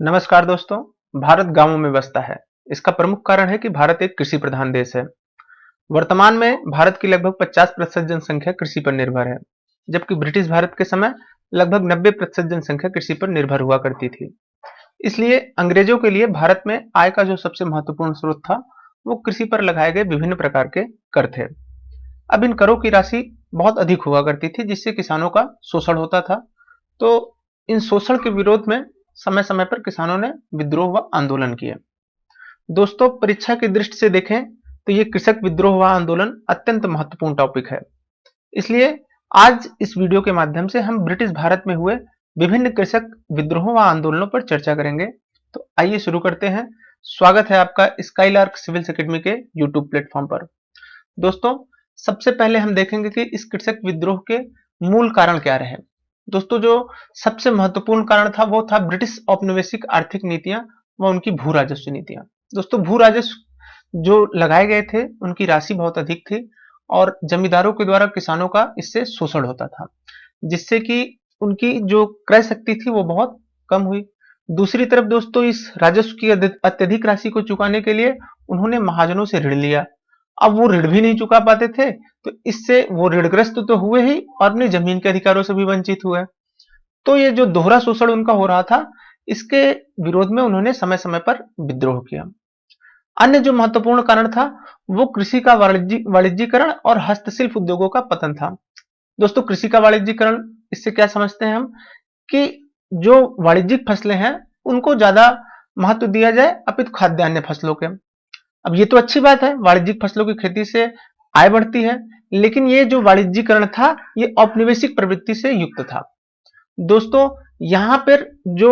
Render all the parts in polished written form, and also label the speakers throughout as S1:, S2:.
S1: नमस्कार दोस्तों। भारत गांवों में बसता है। इसका प्रमुख कारण है कि भारत एक कृषि प्रधान देश है। वर्तमान में भारत की लगभग 50% जनसंख्या कृषि पर निर्भर है, जबकि ब्रिटिश भारत के समय लगभग 90% जनसंख्या कृषि पर निर्भर हुआ करती थी। इसलिए अंग्रेजों के लिए भारत में आय का जो सबसे महत्वपूर्ण स्रोत था, वो कृषि पर लगाए गए विभिन्न प्रकार के कर थे। अब इन करों की राशि बहुत अधिक हुआ करती थी, जिससे किसानों का शोषण होता था। तो इन शोषण के विरोध में समय समय पर किसानों ने विद्रोह व आंदोलन किए। दोस्तों, परीक्षा की दृष्टि से देखें तो ये कृषक विद्रोह व आंदोलन अत्यंत महत्वपूर्ण टॉपिक है। इसलिए आज इस वीडियो के माध्यम से हम ब्रिटिश भारत में हुए विभिन्न कृषक विद्रोहों व आंदोलनों पर चर्चा करेंगे। तो आइए शुरू करते हैं। स्वागत है आपका स्काईलार्क सिविल्स एकेडमी के यूट्यूब प्लेटफॉर्म पर। दोस्तों, सबसे पहले हम देखेंगे कि इस कृषक विद्रोह के मूल कारण क्या रहे। दोस्तों, जो सबसे महत्वपूर्ण कारण था वो था ब्रिटिश औपनिवेशिक आर्थिक नीतियां व उनकी भू राजस्व नीतियां। दोस्तों, भू राजस्व जो लगाए गए थे उनकी राशि बहुत अधिक थी और जमींदारों के द्वारा किसानों का इससे शोषण होता था, जिससे कि उनकी जो क्रय शक्ति थी वो बहुत कम हुई। दूसरी तरफ दोस्तों, इस राजस्व की अत्यधिक राशि को चुकाने के लिए उन्होंने महाजनों से ऋण लिया। अब वो ऋण भी नहीं चुका पाते थे, तो इससे वो ऋणग्रस्त तो हुए ही और अपनी जमीन के अधिकारों से भी वंचित हुए। तो ये जो दोहरा शोषण उनका हो रहा था, इसके विरोध में उन्होंने समय समय पर विद्रोह किया। अन्य जो महत्वपूर्ण कारण था वो कृषि का वाणिज्यीकरण और हस्तशिल्प उद्योगों का पतन था। दोस्तों, कृषि का वाणिज्यीकरण, इससे क्या समझते हैं हम कि जो वाणिज्यिक फसलें हैं उनको ज्यादा महत्व दिया जाए अपितु खाद्यान्य फसलों के। अब ये तो अच्छी बात है, वाणिज्यिक फसलों की खेती से आय बढ़ती है, लेकिन ये जो वाणिज्यीकरण था ये औपनिवेशिक प्रवृत्ति से युक्त था। दोस्तों, यहां पर जो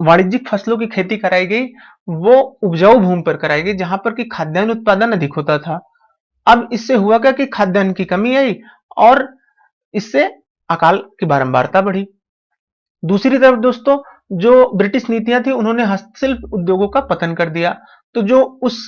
S1: वाणिज्यिक फसलों की खेती कराई गई वो उपजाऊ भूमि पर कराई गई, जहां पर कि खाद्यान्न उत्पादन अधिक होता था। अब इससे हुआ क्या कि खाद्यान्न की कमी आई और इससे अकाल की बारंबारता बढ़ी। दूसरी तरफ दोस्तों, जो ब्रिटिश नीतियां थी उन्होंने हस्तशिल्प उद्योगों का पतन कर दिया। तो जो उस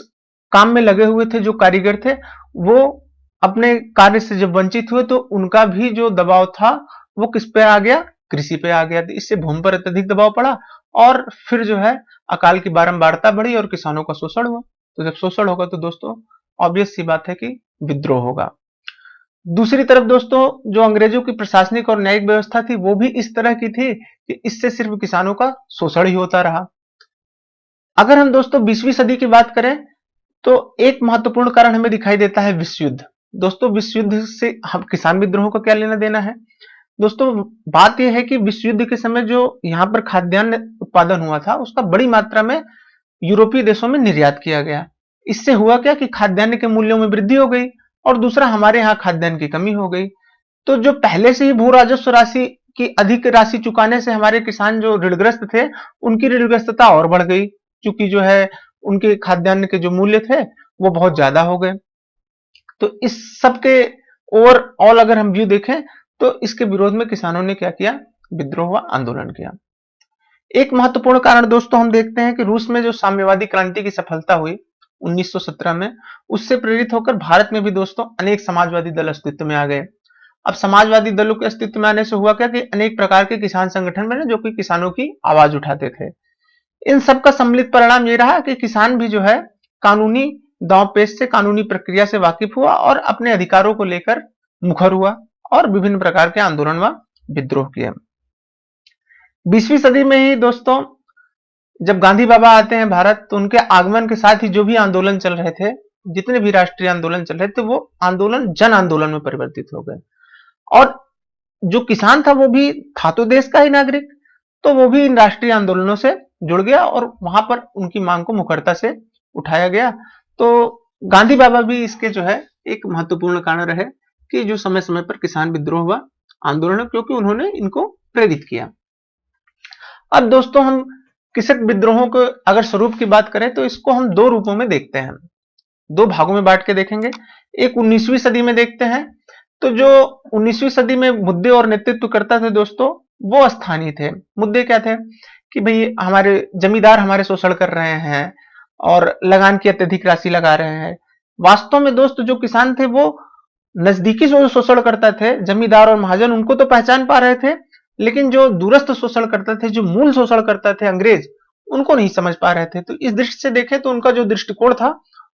S1: काम में लगे हुए थे, जो कारीगर थे, वो अपने कार्य से जब वंचित हुए तो उनका भी जो दबाव था वो किस पे आ गया, कृषि पे आ गया। इससे भूमि पर अत्यधिक दबाव पड़ा और फिर जो है अकाल की बारंबारता बढ़ी और किसानों का शोषण हुआ। तो जब शोषण होगा तो दोस्तों ऑब्वियस सी बात है कि विद्रोह होगा। दूसरी तरफ दोस्तों, जो अंग्रेजों की प्रशासनिक और न्यायिक व्यवस्था थी वो भी इस तरह की थी कि इससे सिर्फ किसानों का शोषण ही होता रहा। अगर हम दोस्तों 20वीं सदी की बात करें तो एक महत्वपूर्ण कारण हमें दिखाई देता है विश्व युद्ध। दोस्तों, विश्व युद्ध से हम किसान विद्रोह का क्या लेना देना है। दोस्तों, बात यह है कि विश्व युद्ध के समय जो यहाँ पर खाद्यान्न उत्पादन हुआ था उसका बड़ी मात्रा में यूरोपीय देशों में निर्यात किया गया। इससे हुआ क्या कि खाद्यान्न के मूल्यों में वृद्धि हो गई और दूसरा हमारे यहाँ खाद्यान्न की कमी हो गई। तो जो पहले से ही भू राजस्व राशि की अधिक राशि चुकाने से हमारे किसान जो ऋणग्रस्त थे उनकी ऋणग्रस्तता और बढ़ गई, क्योंकि जो है उनके खाद्यान्न के जो मूल्य थे वो बहुत ज्यादा हो गए। तो इस सब के ओवरऑल अगर हम व्यू देखें तो इसके विरोध में किसानों ने क्या किया, विद्रोह व आंदोलन किया। एक महत्वपूर्ण कारण दोस्तों हम देखते हैं कि रूस में जो साम्यवादी क्रांति की सफलता हुई 1917 में, उससे प्रेरित होकर भारत में भी दोस्तों अनेक समाजवादी दल अस्तित्व में आ गए। अब समाजवादी दलों के अस्तित्व में आने से हुआ क्या कि अनेक प्रकार के किसान संगठन बने जो कि किसानों की आवाज उठाते थे। इन सब का सम्मिलित परिणाम ये रहा कि किसान भी जो है कानूनी दांव पेच से, कानूनी प्रक्रिया से वाकिफ हुआ और अपने अधिकारों को लेकर मुखर हुआ और विभिन्न प्रकार के आंदोलन व विद्रोह किए। 20वीं सदी में ही दोस्तों जब गांधी बाबा आते हैं भारत, तो उनके आगमन के साथ ही जो भी आंदोलन चल रहे थे, जितने भी राष्ट्रीय आंदोलन चल रहे थे, वो आंदोलन जन आंदोलन में परिवर्तित हो गए। और जो किसान था वो भी था तो देश का ही नागरिक, तो वो भी इन राष्ट्रीय आंदोलनों से जुड़ गया और वहां पर उनकी मांग को मुखरता से उठाया गया। तो गांधी बाबा भी इसके जो है एक महत्वपूर्ण कारण रहे कि जो समय समय पर किसान विद्रोह हुआ आंदोलन, क्योंकि उन्होंने इनको प्रेरित किया। अब दोस्तों, हम कृषक विद्रोहों को अगर स्वरूप की बात करें तो इसको हम दो रूपों में देखते हैं, दो भागों में बांट के देखेंगे। एक 19वीं सदी में देखते हैं। तो जो 19वीं सदी में मुद्दे और नेतृत्व करता थे दोस्तों, वो स्थानीय थे। मुद्दे क्या थे कि भाई हमारे जमींदार हमारे शोषण कर रहे हैं और लगान की अत्यधिक राशि लगा रहे हैं। वास्तव में दोस्त जो किसान थे वो नजदीकी जो शोषण करता थे, जमींदार और महाजन उनको तो पहचान पा रहे थे, लेकिन जो दूरस्थ शोषण करते थे, जो मूल शोषण करते थे अंग्रेज, उनको नहीं समझ पा रहे थे। तो इस दृष्टि से देखें तो उनका जो दृष्टिकोण था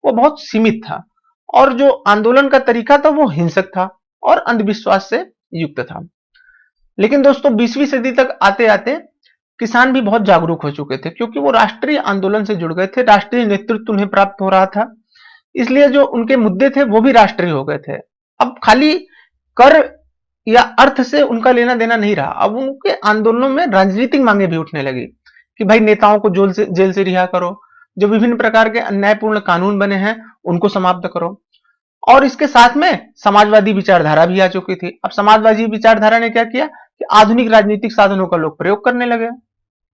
S1: वो बहुत सीमित था, और जो आंदोलन का तरीका था वो हिंसक था और अंधविश्वास से युक्त था। लेकिन दोस्तों 20वीं सदी तक आते आते किसान भी बहुत जागरूक हो चुके थे, क्योंकि वो राष्ट्रीय आंदोलन से जुड़ गए थे, राष्ट्रीय नेतृत्व उन्हें प्राप्त हो रहा था, इसलिए जो उनके मुद्दे थे वो भी राष्ट्रीय हो गए थे। अब खाली कर या अर्थ से उनका लेना देना नहीं रहा, अब उनके आंदोलनों में राजनीतिक मांगे भी उठने लगी कि भाई नेताओं को जेल से रिहा करो, जो विभिन्न प्रकार के अन्यायपूर्ण कानून बने हैं उनको समाप्त करो। और इसके साथ में समाजवादी विचारधारा भी आ चुकी थी। अब समाजवादी विचारधारा ने क्या किया कि आधुनिक राजनीतिक साधनों का लोग प्रयोग करने लगे,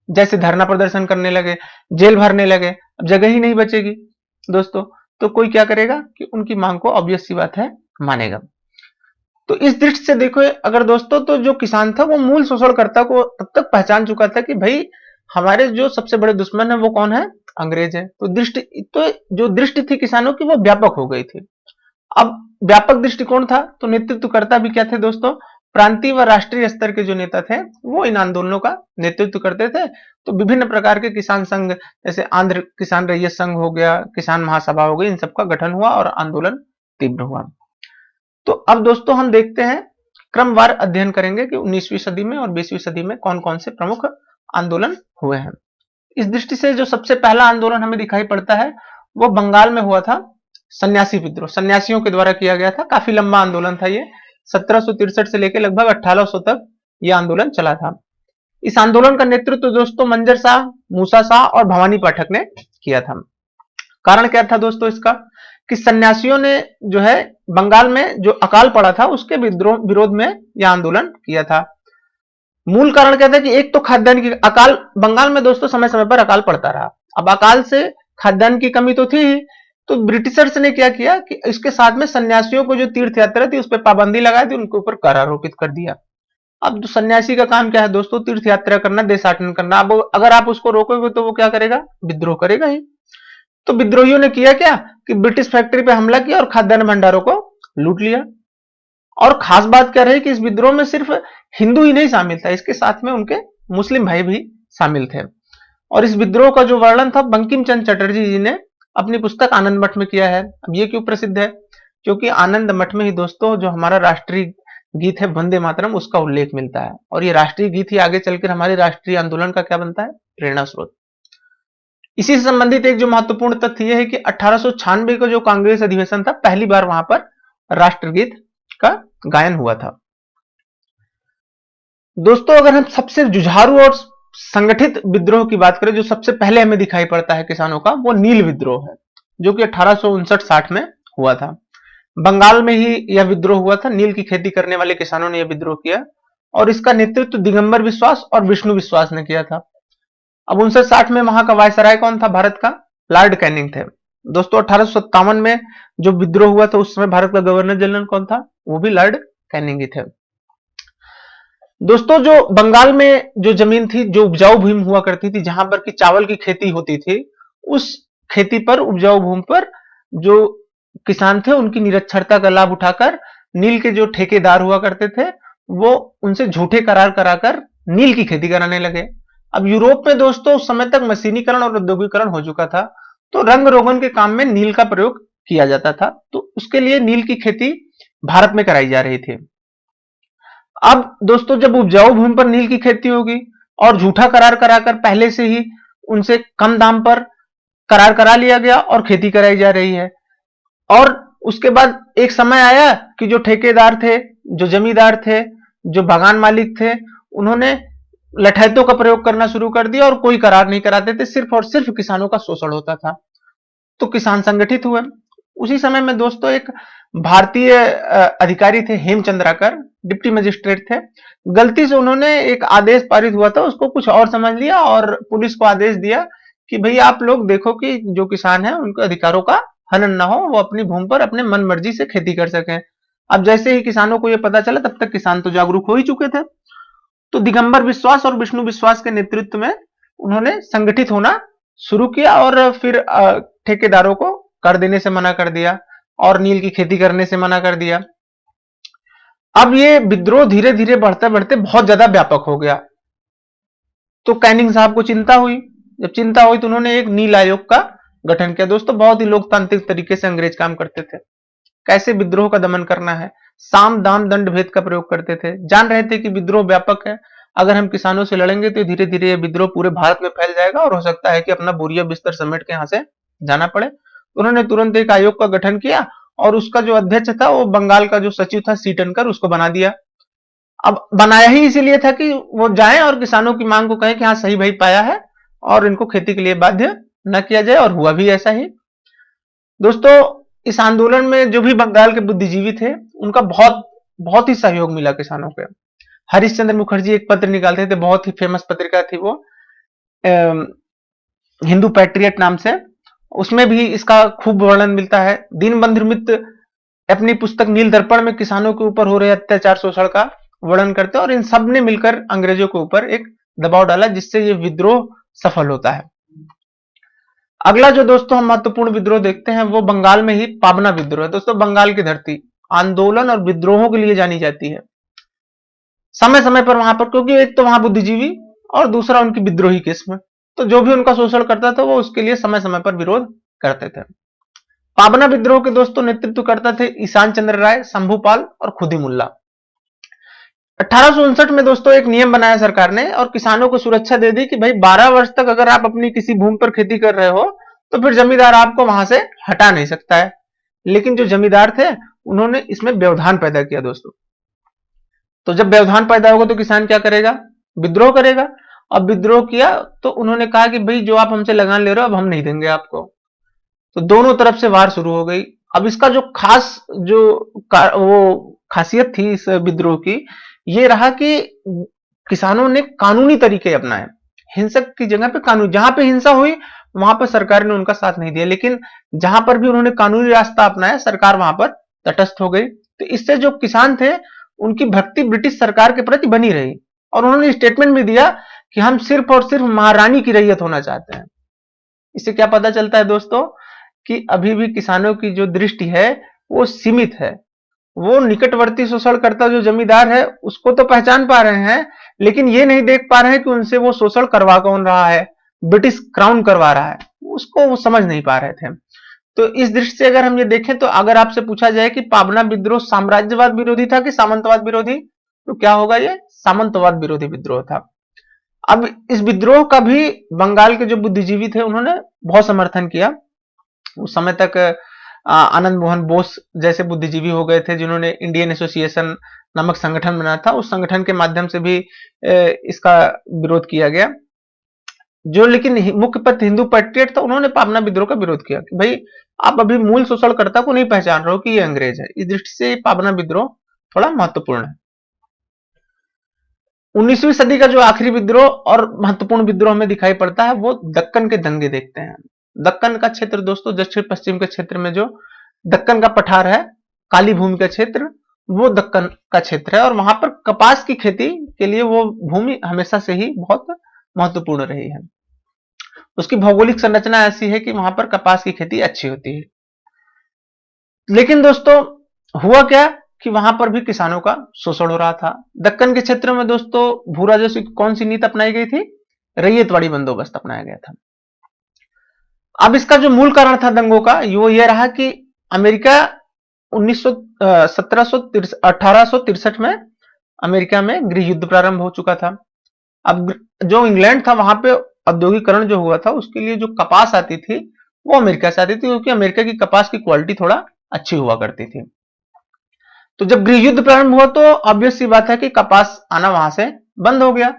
S1: जैसे धरना प्रदर्शन करने लगे, जेल भरने लगे। अब जगह ही नहीं बचेगी दोस्तों, तो कोई क्या करेगा कि उनकी मांग को ऑब्वियस सी बात है मानेगा। तो इस दृष्टि से देखो अगर दोस्तों, तो जो किसान था वो मूल शोषणकर्ता को तब तक पहचान चुका था कि भाई हमारे जो सबसे बड़े दुश्मन है वो कौन है, अंग्रेज है। तो जो दृष्टि थी किसानों की वो व्यापक हो गई थी। अब व्यापक दृष्टिकोण था तो नेतृत्वकर्ता भी क्या थे दोस्तों, प्रांतीय व राष्ट्रीय स्तर के जो नेता थे वो इन आंदोलनों का नेतृत्व करते थे। तो विभिन्न प्रकार के किसान संघ, जैसे आंध्र किसान रैयत संघ हो गया, किसान महासभा हो गई, इन सबका गठन हुआ और आंदोलन तीव्र हुआ। तो अब दोस्तों हम देखते हैं, क्रमवार अध्ययन करेंगे कि 19वीं सदी में और 20वीं सदी में कौन कौन से प्रमुख आंदोलन हुए हैं। इस दृष्टि से जो सबसे पहला आंदोलन हमें दिखाई पड़ता है वो बंगाल में हुआ था, सन्यासी विद्रोह, सन्यासियों के द्वारा किया गया था। काफी लंबा आंदोलन था ये, 1763 से लेकर लगभग 1800 तक यह आंदोलन चला था। इस आंदोलन का नेतृत्व दोस्तों मंजर शाह, मूसा शाह और भवानी पाठक ने किया था। कारण क्या था दोस्तों इसका, कि सन्यासियों ने जो है बंगाल में जो अकाल पड़ा था उसके विरोध में यह आंदोलन किया था। मूल कारण क्या था कि एक तो खाद्यान्न की अकाल, बंगाल में दोस्तों समय समय पर अकाल पड़ता रहा। अब अकाल से खाद्यान्न की कमी तो थी ही, तो ब्रिटिशर्स ने क्या किया कि इसके साथ में सन्यासियों को जो तीर्थ यात्रा थी उस पर पाबंदी लगा दी, उनके ऊपर कर आरोपित कर दिया। अब जो सन्यासी का काम क्या है दोस्तों, तीर्थ यात्रा करना, देशाटन करना। अब अगर आप उसको रोकोगे तो वो क्या करेगा, विद्रोह करेगा ही। तो विद्रोहियों ने किया क्या कि ब्रिटिश फैक्ट्री पे हमला किया और खाद्यान्न भंडारों को लूट लिया। और खास बात क्या रही कि इस विद्रोह में सिर्फ हिंदू ही नहीं शामिल था, इसके साथ में उनके मुस्लिम भाई भी शामिल थे। और इस विद्रोह का जो वर्णन था बंकिम चंद्र चटर्जी जी ने अपनी पुस्तक आनंद मठ में किया है। अब ये क्यों प्रसिद्ध है, क्योंकि आनंद मठ में ही दोस्तों जो हमारा राष्ट्रीय गीत है वंदे मातरम, उसका उल्लेख मिलता है। और ये राष्ट्रीय गीत ही आगे चलकर हमारे राष्ट्रीय आंदोलन का क्या बनता है, प्रेरणा स्रोत। इसी से संबंधित एक जो महत्वपूर्ण तथ्य यह है कि 1896 का जो कांग्रेस अधिवेशन था, पहली बार वहां पर राष्ट्रगीत का गायन हुआ था। दोस्तों अगर हम सबसे जुझारू और संगठित विद्रोह की बात करें, जो सबसे पहले हमें दिखाई पड़ता है किसानों का, वो नील विद्रोह है, जो कि 1859-60 में हुआ था। बंगाल में ही यह विद्रोह हुआ था, नील की खेती करने वाले किसानों ने यह विद्रोह किया और इसका नेतृत्व दिगंबर विश्वास और विष्णु विश्वास ने किया था। अब 59-60 में वहां का वायसराय कौन था भारत का, लॉर्ड कैनिंग थे। दोस्तों 1857 में जो विद्रोह हुआ था उस समय भारत का गवर्नर जनरल कौन था, वो भी लॉर्ड कैनिंग ही थे। दोस्तों जो बंगाल में जो जमीन थी, जो उपजाऊ भूमि हुआ करती थी, जहां पर कि चावल की खेती होती थी, उस खेती पर, उपजाऊ भूमि पर जो किसान थे उनकी निरक्षरता का लाभ उठाकर नील के जो ठेकेदार हुआ करते थे वो उनसे झूठे करार कराकर नील की खेती कराने लगे। अब यूरोप में दोस्तों उस समय तक मशीनीकरण और औद्योगिकरण हो चुका था, तो रंग रोगन के काम में नील का प्रयोग किया जाता था, तो उसके लिए नील की खेती भारत में कराई जा रही थी। अब दोस्तों जब उपजाऊ भूमि पर नील की खेती होगी और झूठा करार कराकर पहले से ही उनसे कम दाम पर करार करा लिया गया और खेती कराई जा रही है, और उसके बाद एक समय आया कि जो ठेकेदार थे, जो जमींदार थे, जो बागान मालिक थे, उन्होंने लठैतों का प्रयोग करना शुरू कर दिया और कोई करार नहीं कराते थे, सिर्फ और सिर्फ किसानों का शोषण होता था। तो किसान संगठित हुए। उसी समय में दोस्तों एक भारतीय अधिकारी थे हेमचंद्राकर, डिप्टी मजिस्ट्रेट थे, गलती से उन्होंने एक आदेश पारित हुआ था उसको कुछ और समझ लिया और पुलिस को आदेश दिया कि भाई आप लोग देखो कि जो किसान है उनके अधिकारों का हनन ना हो, वो अपनी भूमि पर अपने मन मर्जी से खेती कर सकें। अब जैसे ही किसानों को यह पता चला, तब तक किसान तो जागरूक हो ही चुके थे, तो दिगंबर विश्वास और विष्णु विश्वास के नेतृत्व में उन्होंने संगठित होना शुरू किया और फिर ठेकेदारों को कर देने से मना कर दिया और नील की खेती करने से मना कर दिया। अब ये विद्रोह धीरे धीरे बढ़ते बढ़ते बहुत ज्यादा व्यापक हो गया। तो कैनिंग साहब को चिंता हुई। जब चिंता हुई तो उन्होंने एक नील आयोग का गठन किया। दोस्तों बहुत ही लोकतांत्रिक तरीके से अंग्रेज काम करते थे। कैसे विद्रोह का दमन करना है, साम दाम दंड भेद का प्रयोग करते थे। जान रहे थे कि विद्रोह व्यापक है, अगर हम किसानों से लड़ेंगे तो धीरे धीरे ये विद्रोह पूरे भारत में फैल जाएगा और हो सकता है कि अपना बोरिया बिस्तर समेट के यहाँ से जाना पड़े। उन्होंने तुरंत एक आयोग का गठन किया और उसका जो अध्यक्ष था वो बंगाल का जो सचिव था सी टनकर, उसको बना दिया। अब बनाया ही इसीलिए था कि वो जाएं और किसानों की मांग को कहें कि हाँ सही भाई पाया है और इनको खेती के लिए बाध्य न किया जाए, और हुआ भी ऐसा ही। दोस्तों इस आंदोलन में जो भी बंगाल के बुद्धिजीवी थे उनका बहुत बहुत ही सहयोग मिला किसानों के। हरिश्चंद्र मुखर्जी एक पत्र निकालते थे, बहुत ही फेमस पत्रिका थी वो, हिंदू पैट्रियट नाम से। उसमें भी इसका खूब वर्णन मिलता है। दीनबंधु मित्र अपनी पुस्तक नील दर्पण में किसानों के ऊपर हो रहे अत्याचार शोषण का वर्णन करते हैं और इन सब ने मिलकर अंग्रेजों के ऊपर एक दबाव डाला जिससे ये विद्रोह सफल होता है। अगला जो दोस्तों हम महत्वपूर्ण विद्रोह देखते हैं वो बंगाल में ही पाबना विद्रोह है। दोस्तों बंगाल की धरती आंदोलन और विद्रोहों के लिए जानी जाती है। समय समय पर वहां पर, क्योंकि एक तो वहां बुद्धिजीवी और दूसरा उनकी विद्रोही किस्म, तो जो भी उनका शोषण करता था वो उसके लिए समय समय पर विरोध करते थे। पाबना विद्रोह के दोस्तों नेतृत्व करता थे ईशान चंद्र राय, शंभूपाल और खुदी मुल्ला। 1859 में दोस्तों एक नियम बनाया सरकार ने और किसानों को सुरक्षा दे दी कि भाई 12 वर्ष तक अगर आप अपनी किसी भूमि पर खेती कर रहे हो तो फिर जमींदार आपको वहां से हटा नहीं सकता है। लेकिन जो जमींदार थे उन्होंने इसमें व्यवधान पैदा किया दोस्तों। तो जब व्यवधान पैदा होगा तो किसान क्या करेगा, विद्रोह करेगा। अब विद्रोह किया तो उन्होंने कहा कि भाई जो आप हमसे लगान ले रहे हो अब हम नहीं देंगे आपको। तो दोनों तरफ से वार शुरू हो गई। अब इसका जो खास जो वो खासियत थी इस विद्रोह की, ये रहा कि किसानों ने कानूनी तरीके अपनाए। हिंसक की जगह पे कानून, जहां पे हिंसा हुई वहां पर सरकार ने उनका साथ नहीं दिया, लेकिन जहां पर भी उन्होंने कानूनी रास्ता अपनाया सरकार वहां पर तटस्थ हो गई। तो इससे जो किसान थे उनकी भक्ति ब्रिटिश सरकार के प्रति बनी रही और उन्होंने स्टेटमेंट भी दिया कि हम सिर्फ और सिर्फ महारानी की रैयत होना चाहते हैं। इससे क्या पता चलता है दोस्तों कि अभी भी किसानों की जो दृष्टि है वो सीमित है। वो निकटवर्ती शोषणकर्ता जो जमींदार है उसको तो पहचान पा रहे हैं, लेकिन ये नहीं देख पा रहे हैं कि उनसे वो शोषण करवा कौन रहा है, ब्रिटिश क्राउन करवा रहा है, उसको वो समझ नहीं पा रहे थे। तो इस दृष्टि से अगर हम ये देखें तो अगर आपसे पूछा जाए कि पाबना विद्रोह साम्राज्यवाद विरोधी था कि सामंतवाद विरोधी, तो क्या होगा, ये सामंतवाद विरोधी विद्रोह था। अब इस विद्रोह का भी बंगाल के जो बुद्धिजीवी थे उन्होंने बहुत समर्थन किया। उस समय तक आनंद मोहन बोस जैसे बुद्धिजीवी हो गए थे जिन्होंने इंडियन एसोसिएशन नामक संगठन बनाया था। उस संगठन के माध्यम से भी इसका विरोध किया गया। जो लेकिन मुख्य पद हिंदू पैट्रियट था उन्होंने पाबना विद्रोह का विरोध किया कि भाई आप अभी मूल शोषणकर्ता को नहीं पहचान रहे हो कि ये अंग्रेज है। इस दृष्टि से पाबना विद्रोह थोड़ा महत्वपूर्ण है। 19वीं सदी का जो आखिरी विद्रोह और महत्वपूर्ण विद्रोह में दिखाई पड़ता है वो दक्कन के दंगे देखते हैं। दक्कन का क्षेत्र दोस्तों दक्षिण पश्चिम के क्षेत्र में जो दक्कन का पठार है, काली भूमि का क्षेत्र, वो दक्कन का क्षेत्र है और वहां पर कपास की खेती के लिए वो भूमि हमेशा से ही बहुत महत्वपूर्ण रही है। उसकी भौगोलिक संरचना ऐसी है कि वहां पर कपास की खेती अच्छी होती है। लेकिन दोस्तों हुआ क्या कि वहां पर भी किसानों का शोषण हो रहा था। दक्कन के क्षेत्र में दोस्तों भू राजस्व की कौन सी नीति अपनाई गई थी, रैयतवाड़ी बंदोबस्त अपनाया गया था। अब इसका जो मूल कारण था दंगों का वो ये रहा कि अमेरिका 1863 में अमेरिका में गृह युद्ध प्रारंभ हो चुका था। अब जो इंग्लैंड था वहां पे औद्योगिकरण जो हुआ था उसके लिए जो कपास आती थी वो अमेरिका से आती थी, क्योंकि अमेरिका की कपास की क्वालिटी थोड़ा अच्छी हुआ करती थी। तो जब गृह युद्ध प्रारंभ हुआ तो ऑब्वियस सी बात है कि कपास आना वहां से बंद हो गया।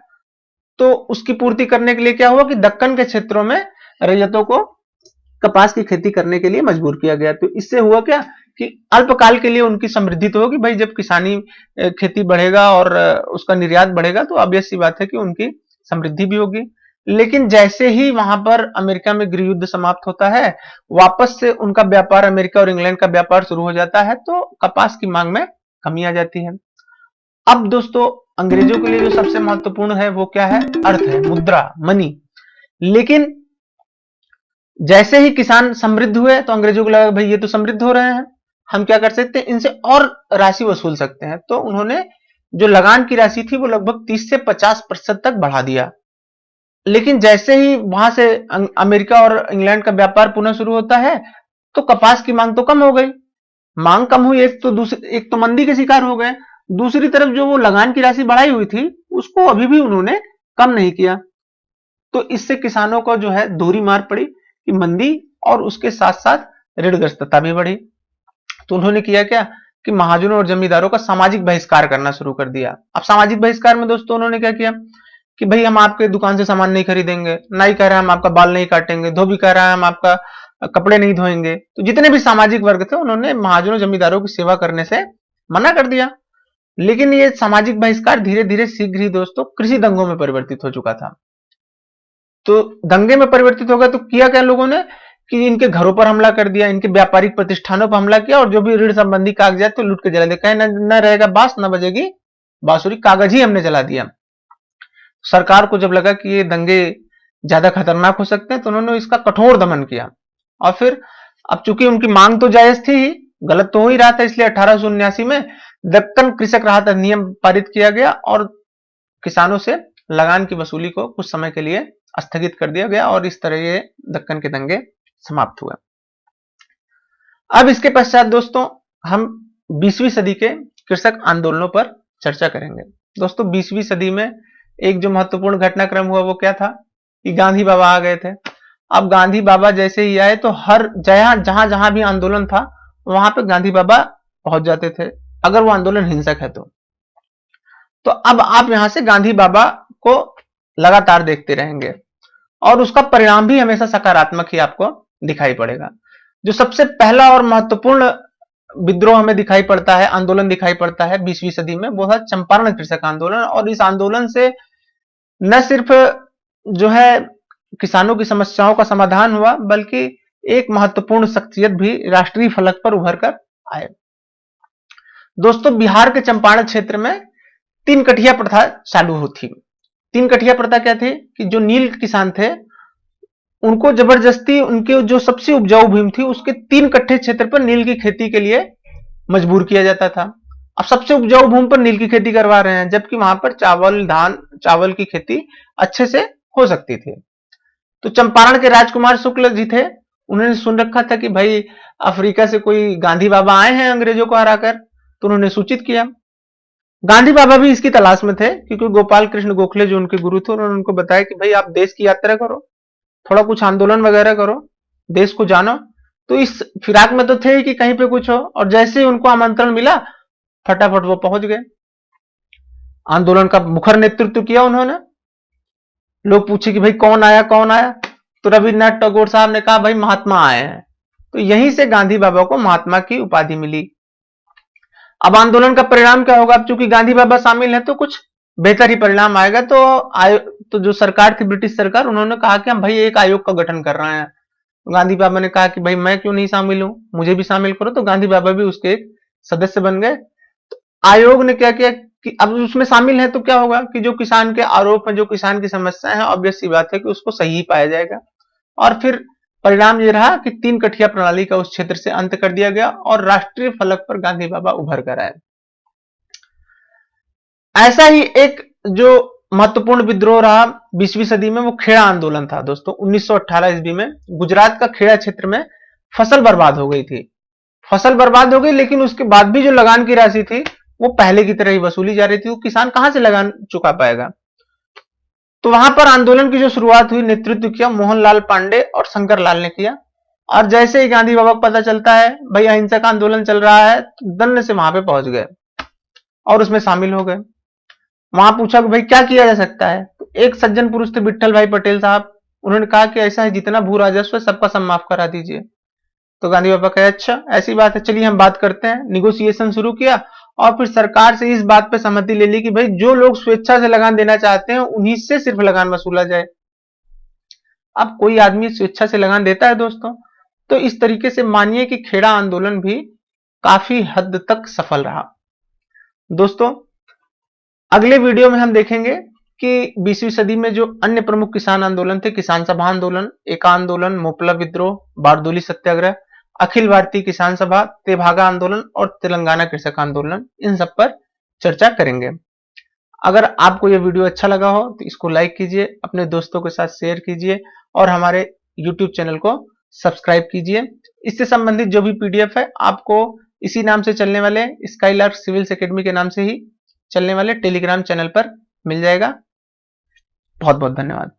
S1: तो उसकी पूर्ति करने के लिए क्या हुआ कि दक्कन के क्षेत्रों में रैयतों को कपास की खेती करने के लिए मजबूर किया गया। तो इससे हुआ क्या कि अल्पकाल के लिए उनकी समृद्धि तो होगी, भाई जब किसानी खेती बढ़ेगा और उसका निर्यात बढ़ेगा तो ऑब्वियस सी बात है कि उनकी समृद्धि भी होगी। लेकिन जैसे ही वहां पर अमेरिका में गृह युद्ध समाप्त होता है वापस से उनका व्यापार, अमेरिका और इंग्लैंड का व्यापार शुरू हो जाता है, तो कपास की मांग में कमी आ जाती है। अब दोस्तों अंग्रेजों के लिए जो सबसे महत्वपूर्ण है वो क्या है, अर्थ है, मुद्रा, मनी। लेकिन जैसे ही किसान समृद्ध हुए तो अंग्रेजों को लगा भाई ये तो समृद्ध हो रहे हैं, हम क्या कर सकते हैं, इनसे और राशि वसूल सकते हैं। तो उन्होंने जो लगान की राशि थी वो लगभग 30 से 50% तक बढ़ा दिया। लेकिन जैसे ही वहां से अमेरिका और इंग्लैंड का व्यापार पुनः शुरू होता है, तो कपास की मांग तो कम हो गई। मांग कम हुई, एक तो मंदी के शिकार हो गए, दूसरी तरफ जो वो लगान की राशि बढ़ाई हुई थी उसको अभी भी उन्होंने कम नहीं किया। तो इससे किसानों को जो है दोहरी मार पड़ी कि मंदी और उसके साथ साथ ऋणग्रस्तता भी बढ़ी। तो उन्होंने किया क्या कि महाजनों और जमींदारों का सामाजिक बहिष्कार करना शुरू कर दिया। अब सामाजिक बहिष्कार में दोस्तों उन्होंने क्या किया कि भाई हम आपके दुकान से सामान नहीं खरीदेंगे, नाई कह रहा है हम आपका बाल नहीं काटेंगे, धोबी कह रहा है हम आपका कपड़े नहीं धोएंगे। तो जितने भी सामाजिक वर्ग थे उन्होंने महाजनों जमींदारों की सेवा करने से मना कर दिया। लेकिन ये सामाजिक बहिष्कार धीरे धीरे शीघ्र ही दोस्तों कृषि दंगों में परिवर्तित हो चुका था। तो दंगे में परिवर्तित हो गया तो किया क्या लोगों ने कि इनके घरों पर हमला कर दिया, इनके व्यापारिक प्रतिष्ठानों पर हमला किया और जो भी ऋण संबंधी कागजात तो लूट के जला दिया। कहे न रहेगा बांस न बजेगी बांसुरी, कागज ही हमने जला दिया। सरकार को जब लगा कि ये दंगे ज्यादा खतरनाक हो सकते हैं तो उन्होंने इसका कठोर दमन किया। और फिर अब चूंकि उनकी मांग तो जायज थी ही, गलत तो हो ही रहा था, इसलिए 1879 में दक्कन कृषक राहत अधिनियम पारित किया गया और किसानों से लगान की वसूली को कुछ समय के लिए स्थगित कर दिया गया और इस तरह ये दक्कन के दंगे समाप्त हुए। अब इसके पश्चात दोस्तों हम 20वीं सदी के कृषक आंदोलनों पर चर्चा करेंगे। दोस्तों 20वीं सदी में एक जो महत्वपूर्ण घटनाक्रम हुआ वो क्या था कि गांधी बाबा आ गए थे। अब गांधी बाबा जैसे ही आए तो हर जहां जहां भी आंदोलन था वहां पे गांधी बाबा पहुंच जाते थे, अगर वो आंदोलन हिंसक है तो अब आप यहां से गांधी बाबा को लगातार देखते रहेंगे और उसका परिणाम भी हमेशा सकारात्मक ही आपको दिखाई पड़ेगा। जो सबसे पहला और महत्वपूर्ण विद्रोह हमें दिखाई पड़ता है, आंदोलन दिखाई पड़ता है 20वीं सदी में, वो है चंपारण कृषक आंदोलन। और इस आंदोलन से न सिर्फ जो है किसानों की समस्याओं का समाधान हुआ बल्कि एक महत्वपूर्ण शख्सियत भी राष्ट्रीय फलक पर उभर कर आए। दोस्तों बिहार के चंपारण क्षेत्र में तीन कठिया प्रथा चालू होती। तीन कठिया प्रथा क्या थी कि जो नील किसान थे उनको जबरदस्ती उनके जो सबसे उपजाऊ भूमि थी उसके 3 कट्ठे क्षेत्र पर नील की खेती के लिए मजबूर किया जाता था। अब सबसे उपजाऊ भूमि पर नील की खेती करवा रहे हैं जबकि वहां पर चावल की खेती अच्छे से हो सकती थी। तो चंपारण के राजकुमार शुक्ल जी थे, उन्होंने सुन रखा था कि भाई अफ्रीका से कोई गांधी बाबा आए हैं अंग्रेजों को हराकर, तो उन्होंने सूचित किया। गांधी बाबा भी इसकी तलाश में थे क्योंकि गोपाल कृष्ण गोखले जो उनके गुरु थे उन्होंने उनको बताया कि भाई आप देश की यात्रा करो, थोड़ा कुछ आंदोलन वगैरह करो, देश को जानो। तो इस फिराक में तो थे कि कहीं पे कुछ हो, और जैसे ही उनको आमंत्रण मिला फटाफट वो पहुंच गए। आंदोलन का मुखर नेतृत्व किया उन्होंने। लोग पूछे कि भाई कौन आया कौन आया, तो रविन्द्रनाथ टैगोर साहब ने कहा भाई महात्मा आए हैं। तो यहीं से गांधी बाबा को महात्मा की उपाधि मिली। अब आंदोलन का परिणाम क्या होगा, अब चूंकि गांधी बाबा शामिल है तो कुछ बेहतर ही परिणाम आएगा। तो जो सरकार थी ब्रिटिश सरकार, उन्होंने कहा कि हम भाई एक आयोग का गठन कर रहे हैं। गांधी बाबा ने कहा कि भाई मैं क्यों नहीं शामिल हूं, मुझे भी शामिल करो। तो गांधी बाबा भी उसके एक सदस्य बन गए। तो आयोग ने क्या किया कि अब उसमें शामिल है तो क्या होगा कि जो किसान के आरोप है, जो किसान की समस्या है, ऑब्वियस सी बात है कि उसको सही पाया जाएगा। और फिर परिणाम ये रहा कि 3 कठिया प्रणाली का उस क्षेत्र से अंत कर दिया गया और राष्ट्रीय फलक पर गांधी बाबा उभर कर आए। ऐसा ही एक जो महत्वपूर्ण विद्रोह रहा 20वीं सदी में वो खेड़ा आंदोलन था। दोस्तों 1918 ईस्वी में गुजरात का खेड़ा क्षेत्र में फसल बर्बाद हो गई थी। फसल बर्बाद हो गई लेकिन उसके बाद भी जो लगान की राशि थी वो पहले की तरह ही वसूली जा रही थी। वो किसान कहां से लगान चुका पाएगा। तो वहां पर आंदोलन की जो शुरुआत हुई, नेतृत्व किया मोहनलाल पांडे और शंकर लाल ने किया। और जैसे ही गांधी बाबा को पता चलता है भाई अहिंसक आंदोलन चल रहा है तो दन्ने से वहां पे पहुंच गए और उसमें शामिल हो गए। वहां पूछा कि भाई क्या किया जा सकता है। तो एक सज्जन पुरुष थे विट्ठल भाई पटेल साहब, उन्होंने कहा कि ऐसा है जितना भू राजस्व है सबका सब माफ करा दीजिए। तो गांधी बाबा कहे अच्छा ऐसी बात है, चलिए हम बात करते हैं। निगोशिएशन शुरू किया और फिर सरकार से इस बात पे सहमति ले ली कि भाई जो लोग स्वेच्छा से लगान देना चाहते हैं उन्हीं से सिर्फ लगान वसूला जाए। अब कोई आदमी स्वेच्छा से लगान देता है दोस्तों। तो इस तरीके से मानिए कि खेड़ा आंदोलन भी काफी हद तक सफल रहा। दोस्तों अगले वीडियो में हम देखेंगे कि 20वीं सदी में जो अन्य प्रमुख किसान आंदोलन थे, किसान सभा आंदोलन, एका आंदोलन, मोपला विद्रोह, बारदोली सत्याग्रह, अखिल भारतीय किसान सभा, तेभागा आंदोलन और तेलंगाना कृषक आंदोलन, इन सब पर चर्चा करेंगे। अगर आपको यह वीडियो अच्छा लगा हो तो इसको लाइक कीजिए, अपने दोस्तों के साथ शेयर कीजिए और हमारे यूट्यूब चैनल को सब्सक्राइब कीजिए। इससे संबंधित जो भी पीडीएफ है आपको इसी नाम से चलने वाले स्काईलार्क सिविल्स एकेडमी के नाम से ही चलने वाले टेलीग्राम चैनल पर मिल जाएगा। बहुत बहुत धन्यवाद।